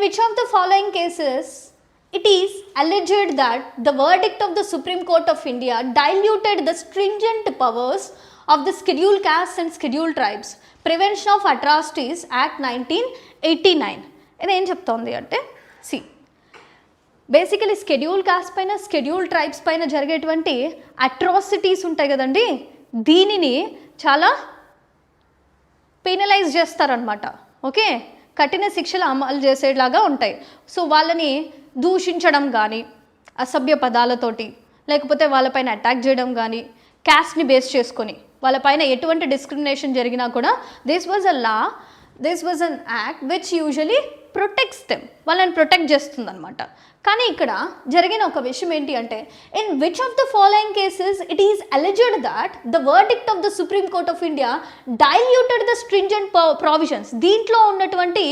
which of the following cases it is alleged that the verdict of the Supreme Court of India diluted the stringent powers of the Scheduled Castes and Scheduled Tribes Prevention of Atrocities Act 1989? ఇది ఏం చెప్తోంది అంటే, see basically schedule caste పైన schedule tribes పైన జరిగేటువంటి atrocities ఉంటాయి కదండి, దీనిని చాలా పెనలైజ్ చేస్తారనమాట. ఓకే, కఠిన శిక్షలు అమలు చేసేలాగా ఉంటాయి. సో వాళ్ళని దూషించడం కానీ, అసభ్య పదాలతోటి, లేకపోతే వాళ్ళపైన అటాక్ చేయడం కానీ, క్యాస్ట్ని బేస్ చేసుకొని వాళ్ళపైన ఎటువంటి డిస్క్రిమినేషన్ జరిగినా కూడా this was an act which usually protects them, వాళ్ళని ప్రొటెక్ట్ చేస్తుంది అనమాట. కానీ ఇక్కడ జరిగిన ఒక విషయం ఏంటి అంటే, in which of the following cases it is alleged that the verdict of the supreme court of India diluted the stringent provisions. దీంట్లో ఉన్నటువంటి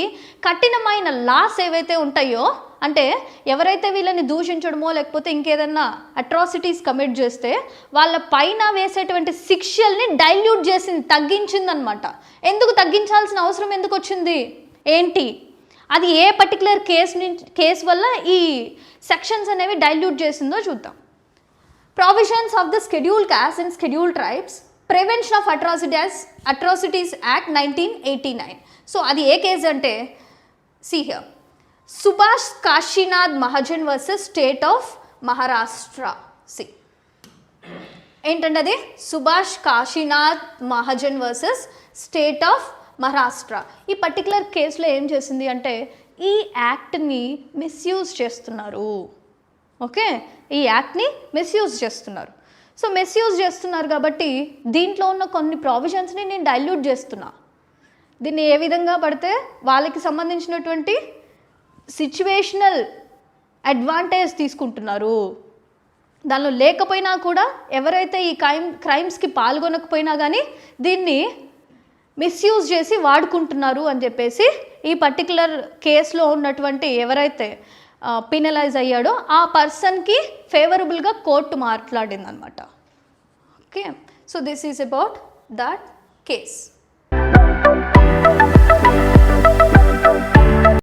కఠినమైన లాస్ ఏవైతే ఉంటాయో, అంటే ఎవరైతే వీళ్ళని దూషించడమో లేకపోతే ఇంకేదన్నా అట్రాసిటీస్ కమిట్ చేస్తే వాళ్ళ పైన వేసేటువంటి శిక్షల్ని డైల్యూట్ చేసింది, తగ్గించిందనమాట. ఎందుకు తగ్గించాల్సిన అవసరం ఎందుకు వచ్చింది, ఏంటి, అది ఏ పర్టికులర్ కేసు వల్ల ఈ సెక్షన్స్ అనేవి డైల్యూట్ చేసిందో చూద్దాం. Provisions of the schedule caste and schedule tribes prevention of atrocities act 1989. So అది ఏ కేసు అంటే, see here, Subhash Kashinath Mahajan versus state of Maharashtra. సి ఏంటంటే అది Subhash Kashinath Mahajan versus state of Maharashtra. ఈ పర్టికులర్ కేసులో ఏం చేసింది అంటే, ఈ యాక్ట్ని మిస్యూజ్ చేస్తున్నారు. ఓకే, ఈ యాక్ట్ని మిస్యూజ్ చేస్తున్నారు. సో మిస్యూజ్ చేస్తున్నారు కాబట్టి దీంట్లో ఉన్న కొన్ని ప్రావిజన్స్ని నేను డైల్యూట్ చేస్తున్నా. దీన్ని ఏ విధంగా పడితే వాళ్ళకి సంబంధించినటువంటి సిచ్యువేషనల్ అడ్వాంటేజ్ తీసుకుంటున్నారు. దానిలో లేకపోయినా కూడా ఎవరైతే ఈ క్రైమ్స్కి పాల్గొనకపోయినా కానీ దీన్ని మిస్యూజ్ చేసి వాడుకుంటున్నారు అని చెప్పేసి ఈ పర్టికులర్ కేసులో ఉన్నటువంటి ఎవరైతే పినలైజ్ అయ్యాడో ఆ పర్సన్కి ఫేవరబుల్గా కోర్టు మాట్లాడింది అనమాట. Okay, so this is about that case.